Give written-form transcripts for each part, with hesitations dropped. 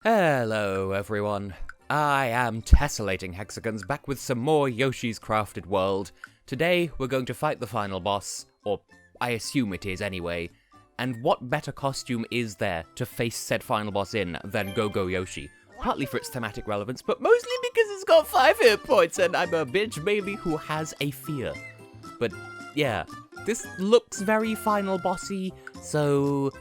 Hello everyone, I am Tessellating Hexagons, back with some more Yoshi's Crafted World. Today we're going to fight the final boss, or I assume it is anyway, and what better costume is there to face said final boss in than Go-Go Yoshi? Partly for its thematic relevance, but mostly because it's got 5 hit points and I'm a bitch baby who has a fear. But yeah, this looks very final bossy, so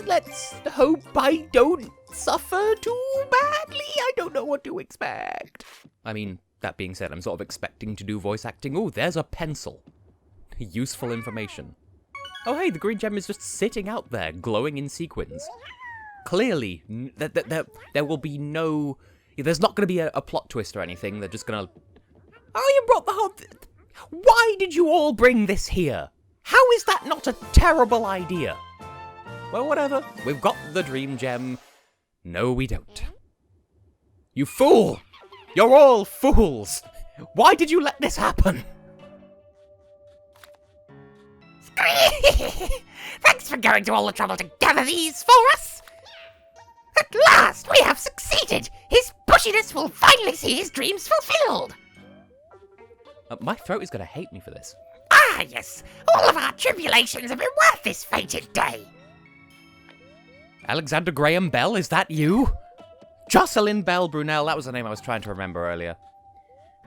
let's hope I don't suffer too badly. I don't know what to expect. I mean, that being said, I'm sort of expecting to do voice acting. Oh, there's a pencil. Useful information. Oh hey, the green gem is just sitting out there, glowing in sequins. Clearly, there will be no... There's not going to be a plot twist or anything. They're just going to... Oh, you brought the whole... Why did you all bring this here? How is that not a terrible idea? Well, whatever. We've got the dream gem. No, we don't. You fool! You're all fools! Why did you let this happen? Thanks for going to all the trouble to gather these for us! At last, we have succeeded! His pushiness will finally see his dreams fulfilled! My throat is going to hate me for this. Ah, yes! All of our tribulations have been worth this fated day! Alexander Graham Bell, is that you? Jocelyn Bell Brunel, that was the name I was trying to remember earlier.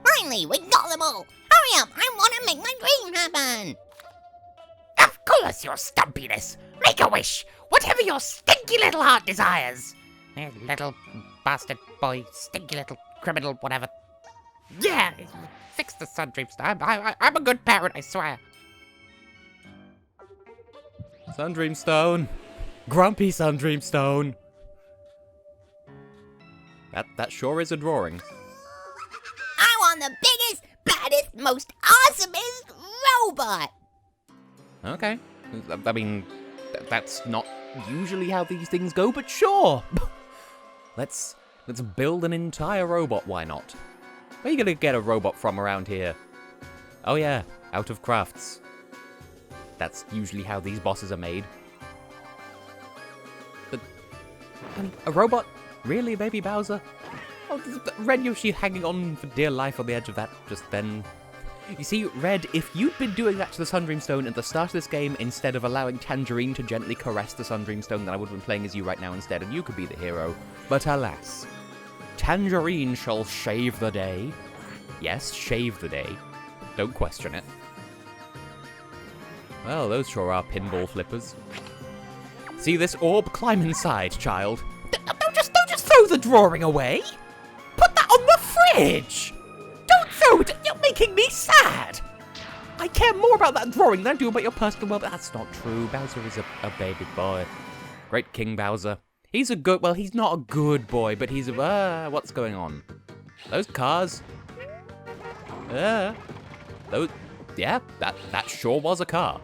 Finally, we got them all! Hurry up, I want to make my dream happen! Of course, your stumpiness! Make a wish! Whatever your stinky little heart desires! Little bastard boy, stinky little criminal, whatever. Yeah! Fix the sun dream star. I'm a good parent, I swear. Sundream Stone. Grumpy Sundream Stone. That sure is a drawing. I want the biggest, baddest, most awesomest robot! Okay. I mean, that's not usually how these things go, but sure. Let's build an entire robot, why not? Where are you gonna get a robot from around here? Oh yeah, out of crafts. That's usually how these bosses are made. But, I mean, a robot? Really, Baby Bowser? Oh, there's Red Yoshi hanging on for dear life on the edge of that just then. You see, Red, if you'd been doing that to the Sundream Stone at the start of this game instead of allowing Tangerine to gently caress the Sundream Stone, then I would have been playing as you right now instead, and you could be the hero. But alas, Tangerine shall shave the day. Yes, shave the day. Don't question it. Well, those sure are pinball flippers. See this orb? Climb inside, child. Don't just throw the drawing away! Put that on the fridge! Don't throw it! You're making me sad! I care more about that drawing than I do about your personal well-being. That's not true. Bowser is a baby boy. Great King Bowser. He's a good... Well, he's not a good boy, but he's a... what's going on? Those cars... those... Yeah, that sure was a car.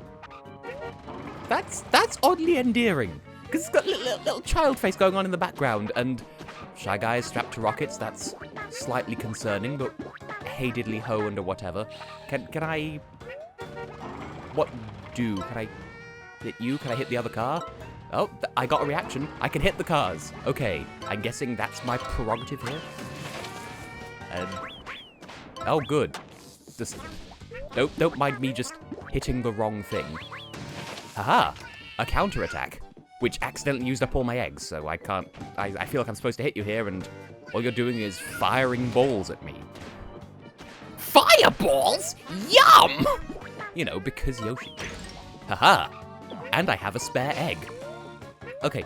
That's oddly endearing. Because it's got little child face going on in the background, and Shy Guys strapped to rockets, that's slightly concerning, but hey diddly ho and whatever. Can I... What do? Can I hit you? Can I hit the other car? Oh, I got a reaction. I can hit the cars. Okay, I'm guessing that's my prerogative here. Oh, good. Just... Don't mind me just hitting the wrong thing. Haha! A counterattack. Which accidentally used up all my eggs, so I can't... I feel like I'm supposed to hit you here, and all you're doing is firing balls at me. Fireballs? Yum! You know, because Yoshi did. Haha! And I have a spare egg. Okay,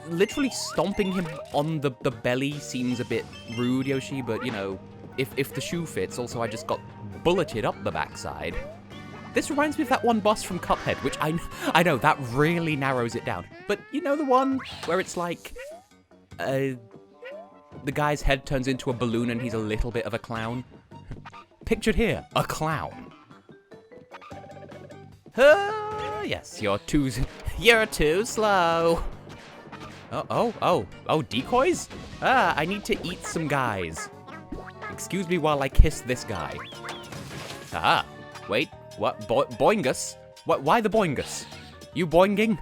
literally stomping him on the belly seems a bit rude, Yoshi, but, you know, if the shoe fits, also I just got bulleted up the backside. This reminds me of that one boss from Cuphead, which I know, that really narrows it down. But you know the one where it's like, the guy's head turns into a balloon and he's a little bit of a clown? Pictured here, a clown. Yes, you're too slow. Oh, decoys? I need to eat some guys. Excuse me while I kiss this guy. Ah, wait. What? Boingus? What? Why the boingus? You boinging?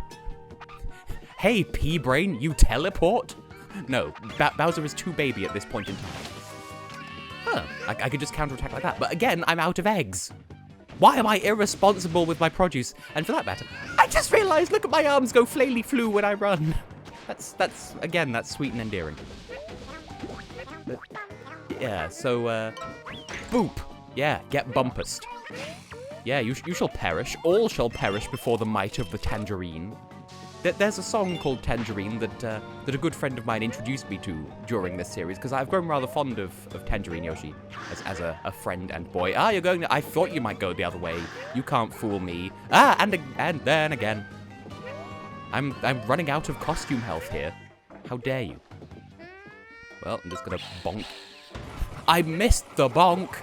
Hey, P-Brain, you teleport? No, Bowser is too baby at this point in time. Huh, I could just counterattack like that. But again, I'm out of eggs. Why am I irresponsible with my produce? And for that matter, I just realized, look at my arms go flaily-flu when I run. That's again, that's sweet and endearing. But, yeah, so, boop. Yeah, get bumpused. Yeah, you shall perish. All shall perish before the might of the tangerine. There's a song called Tangerine that a good friend of mine introduced me to during this series, because I've grown rather fond of Tangerine Yoshi as a friend and boy. Ah, you're going to... I thought you might go the other way. You can't fool me. Ah, and then again. I'm running out of costume health here. How dare you? Well, I'm just gonna bonk. I missed the bonk.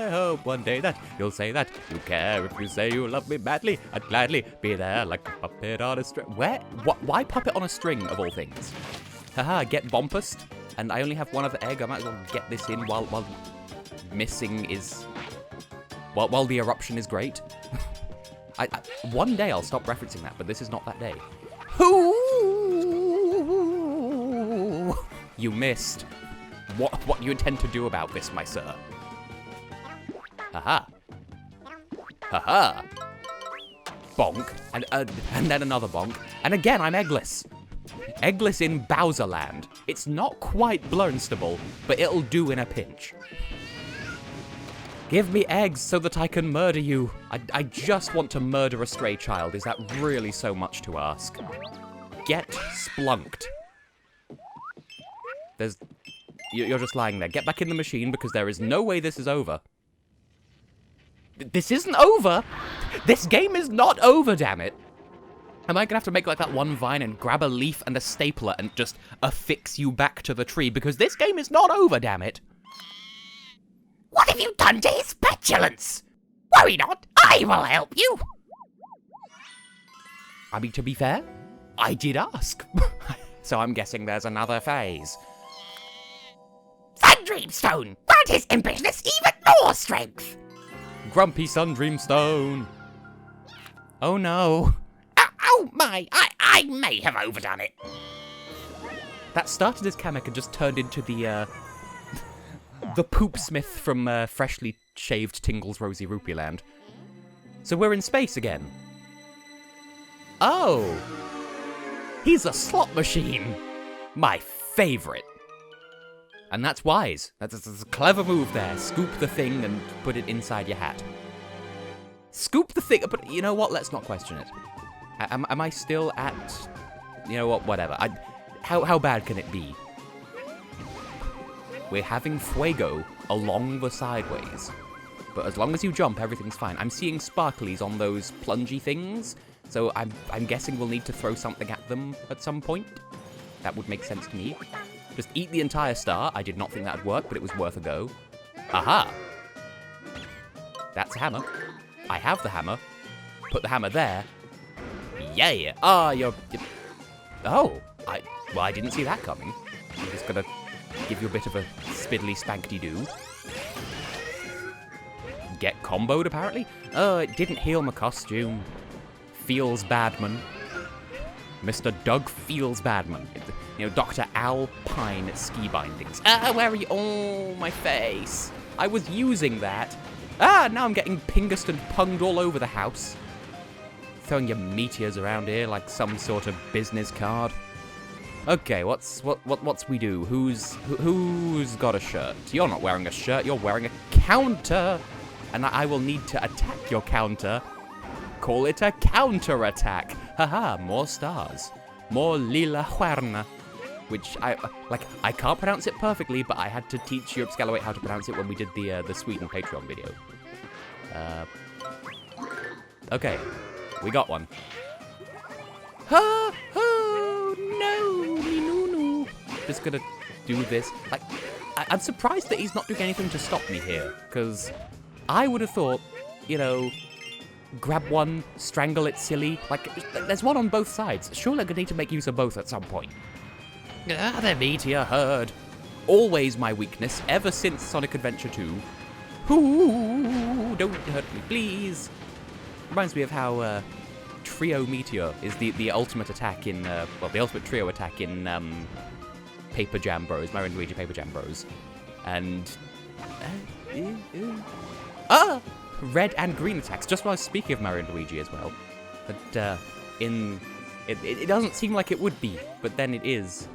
I hope one day that you'll say that you care. If you say you love me badly, I'd gladly be there like a puppet on a string. Where? What? Why puppet on a string, of all things? Haha, get bompust. And I only have one other egg. I might as well get this in while missing is... While the eruption is great. One day I'll stop referencing that, but this is not that day. Ooh, you missed. What do you intend to do about this, my sir? Haha. Haha. Bonk. And then another bonk. And again, I'm eggless. Eggless in Bowser Land. It's not quite Blurnstable, but it'll do in a pinch. Give me eggs so that I can murder you. I just want to murder a stray child. Is that really so much to ask? Get splunked. You're just lying there. Get back in the machine because there is no way this is over. This isn't over! This game is not over, damn it! Am I gonna have to make like that one vine and grab a leaf and a stapler and just affix you back to the tree? Because this game is not over, damn it! What have you done to his petulance? Worry not, I will help you. I mean, to be fair, I did ask. So I'm guessing there's another phase. Sundreamstone, grant his impishness even more strength. Grumpy Sundreamstone. Oh no. Oh my, I may have overdone it. That started as Kamek and just turned into the Poop Smith from freshly shaved Tingle's Rosy Rupee Land. So we're in space again. Oh. He's a slot machine. My favorite. And that's wise. That's a clever move there. Scoop the thing and put it inside your hat. Scoop the thing, but you know what? Let's not question it. Am I still at... You know what? Whatever. How bad can it be? We're having fuego along the sideways. But as long as you jump, everything's fine. I'm seeing sparklies on those plungy things. So I'm guessing we'll need to throw something at them at some point. That would make sense to me. Just eat the entire star. I did not think that would work, but it was worth a go. Aha! That's a hammer. I have the hammer. Put the hammer there. Yeah! Ah, you're... Oh! I didn't see that coming. I'm just gonna give you a bit of a spiddly spankety-doo. Get comboed, apparently? Oh, it didn't heal my costume. Feels Badman. Mr. Doug Feels Badman. You know, Dr. Alpine Ski Bindings. Where are you? Oh, my face. I was using that. Now I'm getting pinged and punged all over the house. Throwing your meteors around here like some sort of business card. Okay, what's we do? Who's got a shirt? You're not wearing a shirt, you're wearing a counter. And I will need to attack your counter. Call it a counter-attack. Haha, more stars. More Lila Huerna. Which I can't pronounce it perfectly, but I had to teach Europe Scalaway how to pronounce it when we did the Sweden Patreon video. Okay, we got one. Oh no, just gonna do this. Like, I'm surprised that he's not doing anything to stop me here, because I would have thought, you know, grab one, strangle it silly. Like, there's one on both sides. Surely I'm gonna need to make use of both at some point. The meteor herd. Always my weakness, ever since Sonic Adventure 2. Ooh, don't hurt me, please. Reminds me of how Trio Meteor is the ultimate attack in, the ultimate trio attack in Paper Jam Bros, Mario and Luigi Paper Jam Bros. And... red and green attacks, just while I was speaking of Mario and Luigi as well. But, it doesn't seem like it would be, but then it is.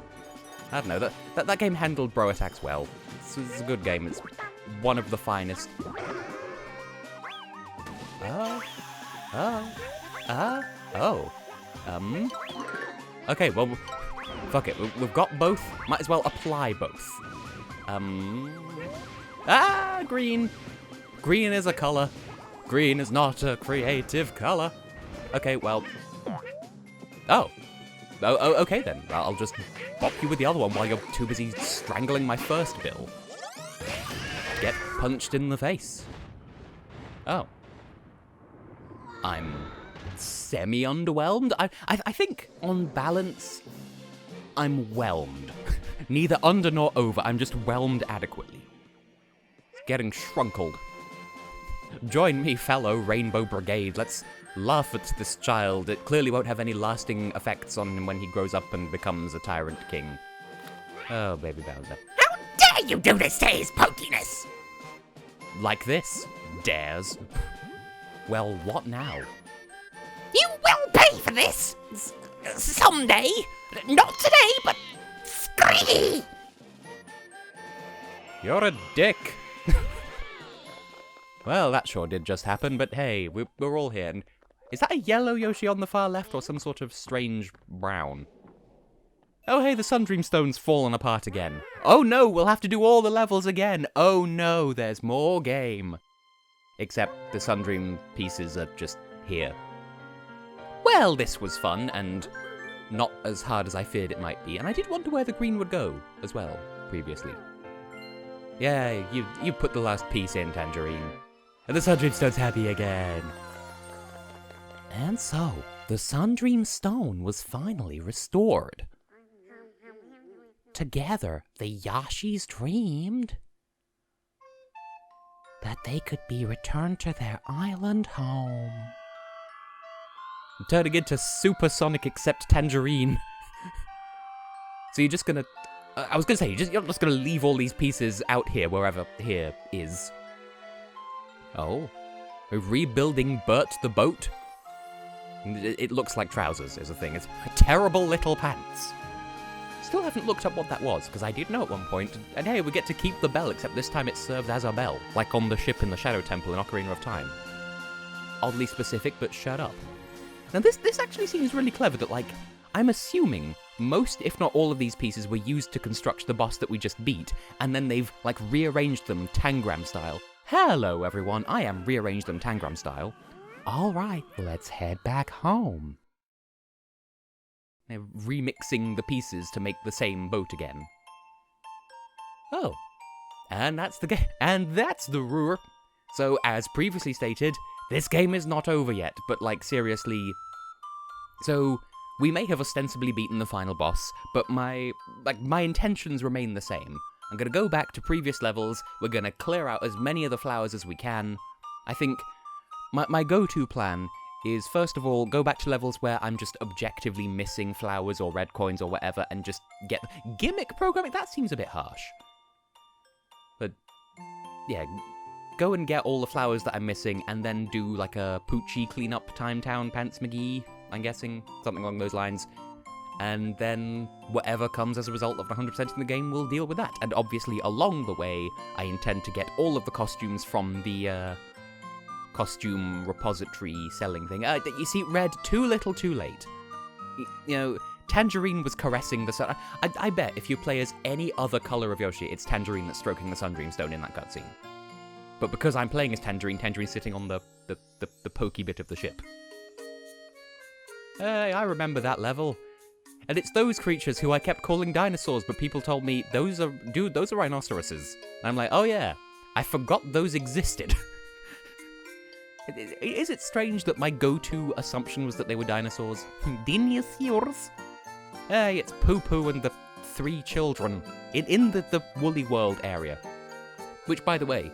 I don't know, that game handled bro attacks well. It's a good game, it's one of the finest. Okay, well, fuck it, we've got both, might as well apply both. Green! Green is a color. Green is not a creative color. Okay, well... Oh, okay then. I'll just bop you with the other one while you're too busy strangling my first bill. Get punched in the face. Oh. I'm semi-underwhelmed. I think, on balance, I'm whelmed. Neither under nor over, I'm just whelmed adequately. Getting shrunkled. Join me, fellow Rainbow Brigade. Let's laugh at this child. It clearly won't have any lasting effects on him when he grows up and becomes a tyrant king. Oh, baby Bowser. How dare you do this to his pokiness? Like this, dares. Well, what now? You will pay for this! Someday! Not today, but... Scree! You're a dick. Well, that sure did just happen, but hey, we're all here. And is that a yellow Yoshi on the far left, or some sort of strange brown? Oh hey, the Sundream Stone's fallen apart again. Oh no, we'll have to do all the levels again. Oh no, there's more game. Except the Sundream pieces are just here. Well, this was fun, and not as hard as I feared it might be. And I did wonder where the green would go, as well, previously. Yeah, you put the last piece in, Tangerine. And the Sundream Stone's happy again. And so, the Sundream Stone was finally restored. Together, the Yoshis dreamed that they could be returned to their island home. I'm turning into Supersonic except Tangerine. So you're just gonna... I was gonna say, you're just gonna leave all these pieces out here, wherever here is. Oh. We're rebuilding Bert the boat? It looks like trousers is the thing. It's terrible little pants. Still haven't looked up what that was, because I did know at one point. And hey, we get to keep the bell, except this time it serves as a bell, like on the ship in the Shadow Temple in Ocarina of Time. Oddly specific, but shut up. Now this actually seems really clever that, like, I'm assuming most, if not all of these pieces were used to construct the boss that we just beat, and then they've, like, rearranged them Tangram style. Hello everyone, I am rearranged them Tangram style. Alright, let's head back home. They're remixing the pieces to make the same boat again. Oh. And that's the game. And that's the Ruhr. So, as previously stated, this game is not over yet, but, like, seriously... So, we may have ostensibly beaten the final boss, but my intentions remain the same. I'm gonna go back to previous levels, we're gonna clear out as many of the flowers as we can. I think my go-to plan is, first of all, go back to levels where I'm just objectively missing flowers or red coins or whatever, and just get... Gimmick programming? That seems a bit harsh. But, yeah, go and get all the flowers that I'm missing, and then do, like, a Poochy cleanup Time Town Pants McGee, I'm guessing, something along those lines. And then whatever comes as a result of 100% in the game, we'll deal with that. And obviously, along the way, I intend to get all of the costumes from the, costume repository selling thing. You see, Red, too little, too late. You know, Tangerine was caressing the sun. I bet if you play as any other color of Yoshi, it's Tangerine that's stroking the Sundream Stone in that cutscene. But because I'm playing as Tangerine, Tangerine's sitting on the pokey bit of the ship. Hey, I remember that level. And it's those creatures who I kept calling dinosaurs, but people told me, those are rhinoceroses. And I'm like, oh yeah, I forgot those existed. Is it strange that my go-to assumption was that they were dinosaurs? Dinosaurs? Hey, it's Poo-Poo and the 3 children in the Woolly World area. Which, by the way,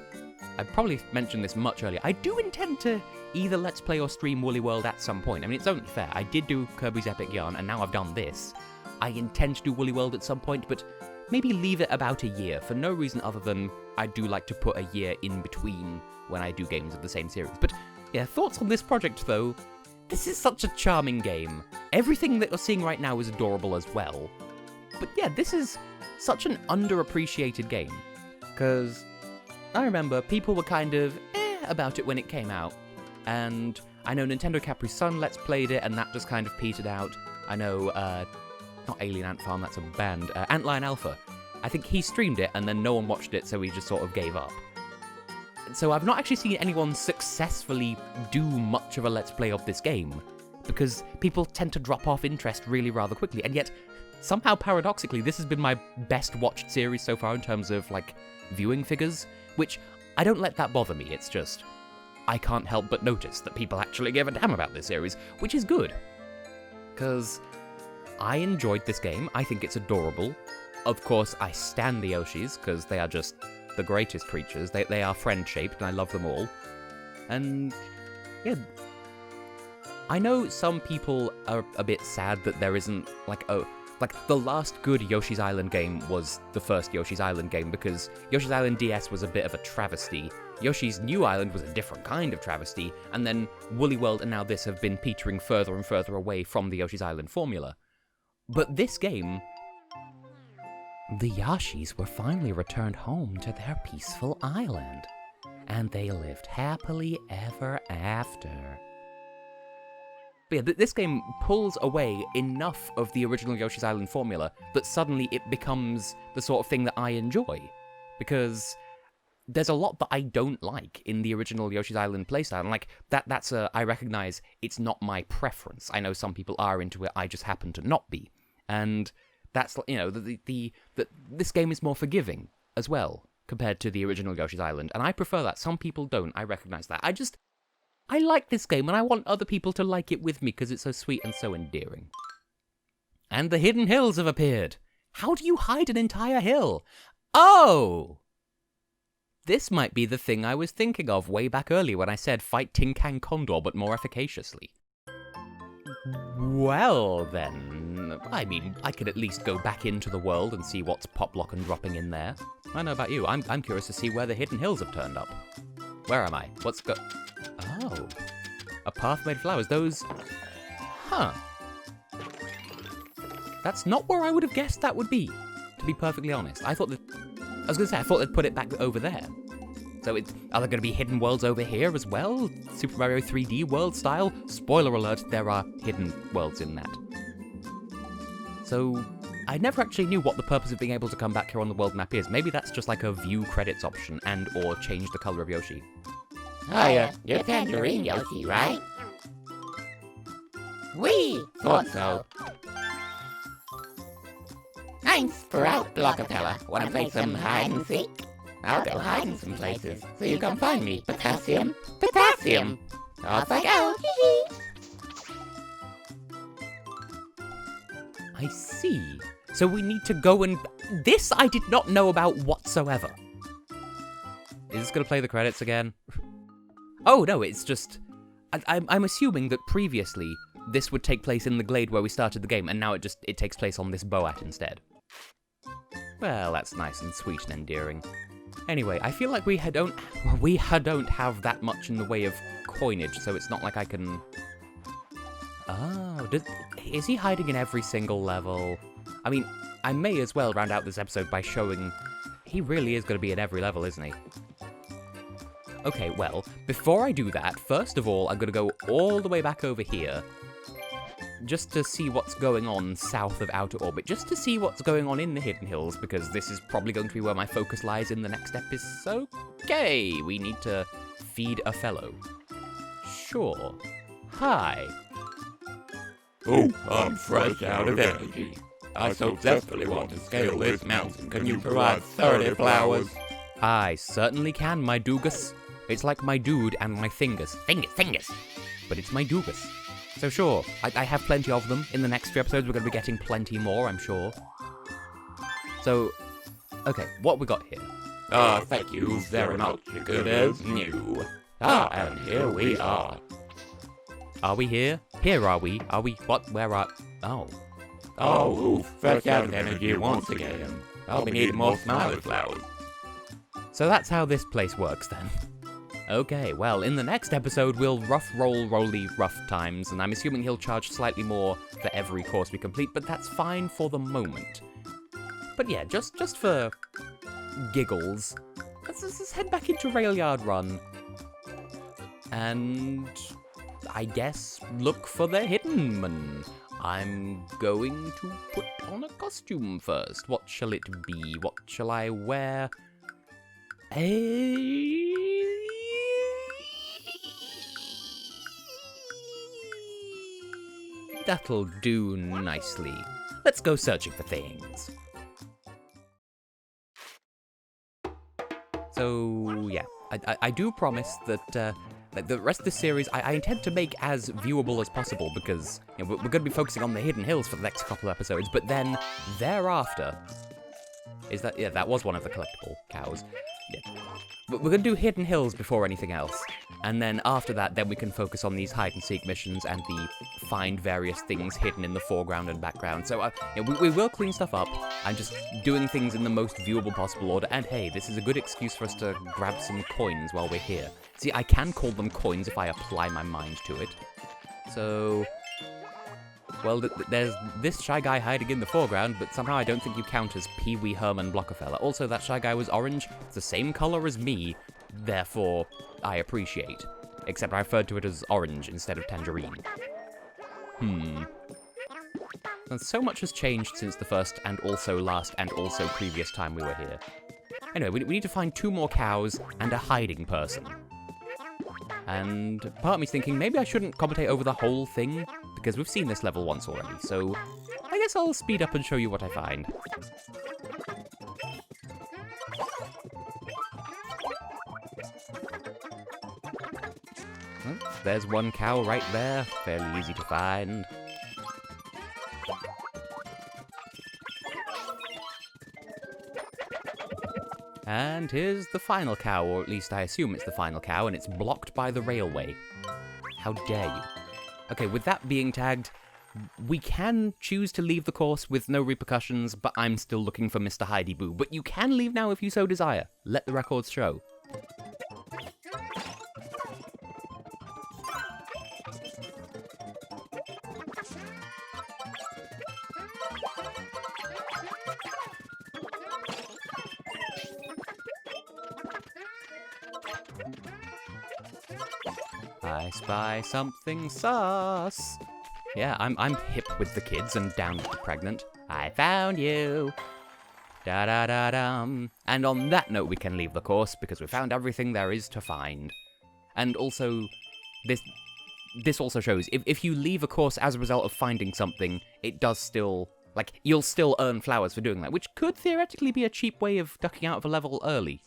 I probably mentioned this much earlier. I do intend to either Let's Play or stream Woolly World at some point. I mean, it's only fair. I did do Kirby's Epic Yarn, and now I've done this. I intend to do Woolly World at some point, but maybe leave it about a year, for no reason other than I do like to put a year in between when I do games of the same series. But yeah, thoughts on this project, though? This is such a charming game. Everything that you're seeing right now is adorable as well. But yeah, this is such an underappreciated game. Because I remember people were kind of about it when it came out. And I know Nintendo Capri Sun Let's Played it, and that just kind of petered out. I know, not Alien Ant Farm, that's a band, Antlion Alpha. I think he streamed it, and then no one watched it, so he just sort of gave up. So I've not actually seen anyone successfully do much of a Let's Play of this game, because people tend to drop off interest really rather quickly, and yet, somehow paradoxically, this has been my best watched series so far in terms of, like, viewing figures, which I don't let that bother me, it's just, I can't help but notice that people actually give a damn about this series, which is good. Because I enjoyed this game, I think it's adorable. Of course, I stan the Yoshis, because they are just the greatest creatures. They are friend-shaped, and I love them all. And, yeah, I know some people are a bit sad that there isn't, like, the last good Yoshi's Island game was the first Yoshi's Island game, because Yoshi's Island DS was a bit of a travesty. Yoshi's New Island was a different kind of travesty, and then Woolly World and now this have been petering further and further away from the Yoshi's Island formula. But this game, the Yoshis were finally returned home to their peaceful island, and they lived happily ever after. But yeah, this game pulls away enough of the original Yoshi's Island formula that suddenly it becomes the sort of thing that I enjoy. Because there's a lot that I don't like in the original Yoshi's Island playstyle, and like, I recognize it's not my preference. I know some people are into it, I just happen to not be. And that's, you know, this game is more forgiving as well, compared to the original Yoshi's Island, and I prefer that. Some people don't, I recognize that. I like this game, and I want other people to like it with me, because it's so sweet and so endearing. And the hidden hills have appeared. How do you hide an entire hill? Oh! This might be the thing I was thinking of way back earlier when I said fight Tin Can Condor, but more efficaciously. Well, then, I mean, I could at least go back into the world and see what's pop-lock and dropping in there. I know about you, I'm curious to see where the hidden hills have turned up. Where am I? Oh. A path made of flowers, those... Huh. That's not where I would have guessed that would be, to be perfectly honest. I thought they'd put it back over there. So are there going to be hidden worlds over here as well? Super Mario 3D World style? Spoiler alert, there are hidden worlds in that. So, I never actually knew what the purpose of being able to come back here on the world map is. Maybe that's just like a view credits option and or change the color of Yoshi. Hiya, you're Tangerine Yoshi, right? We thought so. I'm Sprout Blockatella. Wanna play some hide and seek? I'll go hide in some places, so you come find me. Potassium, potassium. Off I go. I see. So we need to go and... This I did not know about whatsoever. Is this gonna play the credits again? Oh, no, it's just... I'm assuming that previously this would take place in the glade where we started the game, and now it takes place on this Boat instead. Well, that's nice and sweet and endearing. Anyway, I feel like we don't have that much in the way of coinage, so it's not like I can... Oh, is he hiding in every single level? I mean, I may as well round out this episode by showing he really is going to be in every level, isn't he? Okay, well, before I do that, first of all, I'm going to go all the way back over here, just to see what's going on south of Outer Orbit, just to see what's going on in the Hidden Hills, because this is probably going to be where my focus lies in the next episode. Okay, we need to feed a fellow. Sure. Hi. Oh, I'm fresh out of energy. I so desperately want to scale this mountain. Can you provide 30 flowers? I certainly can, my Doogus. It's like my dude and my fingers. Fingers. But it's my Doogus. So sure, I have plenty of them. In the next few episodes, we're going to be getting plenty more, I'm sure. So, okay, what we got here? Thank you very much. Good as new. And here we are. Are we here? Here are we? Are we? What? Where are? Oh. Oh, oof, fresh out of energy once again. I'll be needing more Smiley Flowers. So that's how this place works then. Okay, well, in the next episode, we'll roll rough times, and I'm assuming he'll charge slightly more for every course we complete, but that's fine for the moment. But yeah, just for giggles, let's head back into Railyard Run, and I guess look for the hidden man. I'm going to put on a costume first. What shall it be? What shall I wear? That'll do nicely. Let's go searching for things. So, yeah, I do promise that the rest of the series I intend to make as viewable as possible because we're going to be focusing on the Hidden Hills for the next couple of episodes, but then thereafter... Yeah, that was one of the collectible cows. Yeah. But we're going to do Hidden Hills before anything else. And then after that, then we can focus on these hide-and-seek missions and the find various things hidden in the foreground and background. So we will clean stuff up. I'm just doing things in the most viewable possible order. And hey, this is a good excuse for us to grab some coins while we're here. See, I can call them coins if I apply my mind to it. So... Well, there's this Shy Guy hiding in the foreground, but somehow I don't think you count as Pee Wee Herman Blockefeller. Also, that Shy Guy was orange. It's the same color as me, therefore I appreciate. Except I referred to it as orange instead of tangerine. And so much has changed since the first and also last and also previous time we were here. Anyway, we need to find 2 more cows and a hiding person. And part of me's thinking maybe I shouldn't commentate over the whole thing, because we've seen this level once already, so I guess I'll speed up and show you what I find. Well, there's one cow right there, fairly easy to find. And here's the final cow, or at least I assume it's the final cow, and it's blocked by the railway. How dare you. Okay, with that being tagged, we can choose to leave the course with no repercussions, but I'm still looking for Mr. Heidi Boo. But you can leave now if you so desire. Let the records show. I spy something sus. Yeah, I'm hip with the kids and down with the pregnant. I found you. Da-da-da-dum. And on that note, we can leave the course because we found everything there is to find. And also, this also shows, if you leave a course as a result of finding something, it does still, like, you'll still earn flowers for doing that, which could theoretically be a cheap way of ducking out of a level early.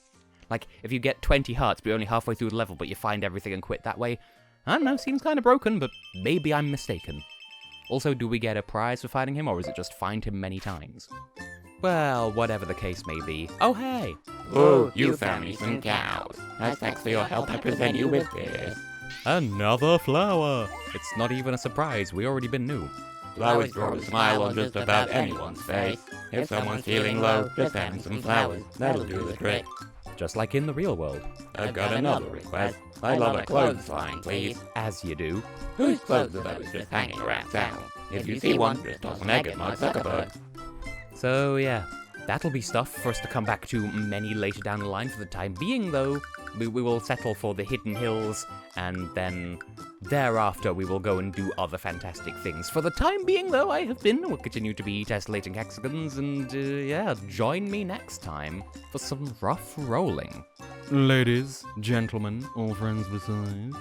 Like, if you get 20 hearts, but you're only halfway through the level, but you find everything and quit that way, I don't know, seems kind of broken, but maybe I'm mistaken. Also, do we get a prize for finding him, or is it just find him many times? Well, whatever the case may be. Oh, hey! Oh, you found me some cows. As thanks for your help, I present you with this. Another flower! It's not even a surprise, we already been new. Flowers draw a smile on just about anyone's face. If someone's feeling low, just hand some flowers. That'll do the trick. Just like in the real world. I've got another request. I'd love a clothesline, please. As you do. Whose clothes are those just hanging around town? If you see one, just toss an egg at my suckerbird. So yeah, that'll be stuff for us to come back to many later down the line. For the time being, though, we will settle for the Hidden Hills, and then thereafter we will go and do other fantastic things. For the time being, though, I have been, will continue to be Tessellating Hexagons, and yeah, join me next time for some rough rolling. Ladies, gentlemen, all friends besides.